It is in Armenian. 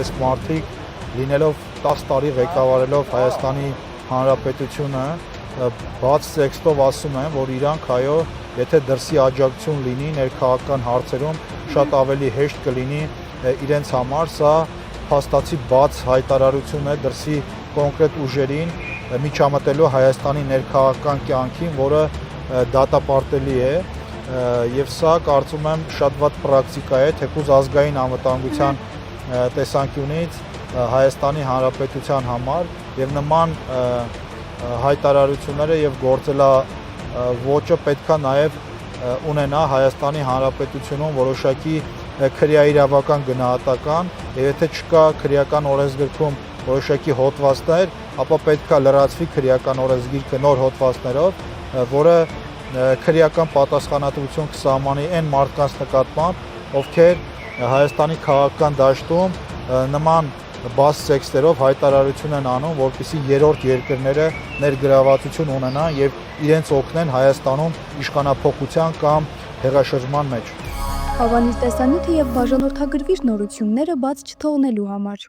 այս մարդիկ լինելով 10 տարի ղեկավարելով Հայաստանի Հանրապետությունը բաց տեքստով ասում են, որ իրանք այո, եթե դրսի աջակցություն լինի ներքաղաքական հարցերում, շատ ավելի հեշտ կլինի իրենց համար, սա փաստացի բաց հայտարարություն է դրսի կոնկրետ ուժերին միջամտելու Հայաստանի ներքաղաքական կյանքին, որը դատապարտելի է, եւ սա կարծում եմ շատ վատ պրակտիկա է, թեկուզ ազգային անվտանգության տեսանկյունից Հայաստանի Հանրապետության համար եւ նման հայտարարությունները եւ գործելաոճը պետքա նաեւ ունենա Հայաստանի Հանրապետությունում որոշակի քրեաիրավական գնահատական, եւ եթե չկա քրեական օրենսգրքում որոշակի հոդվածներ, ապա պետքա լրացվի քրեական օրենսգիրքը նոր հոդվածներով, որը քրեական պատասխանատվություն կսահմանի այն մարդկանց նկատմամբ, ովքեր Հայաստանի քաղաքական դաշտում նման բաց տեքստերով հայտարարություն են անում, որպեսզի երրորդ երկրները ներգրավվածություն ունենան եւ իրենց օգնեն Հայաստանում իշխանափոխության կամ հեղաշրջման մեջ։ Հավանիր տեսանյութը եւ բաժանորդագրվիր նորությունները բաց չթողնելու համար։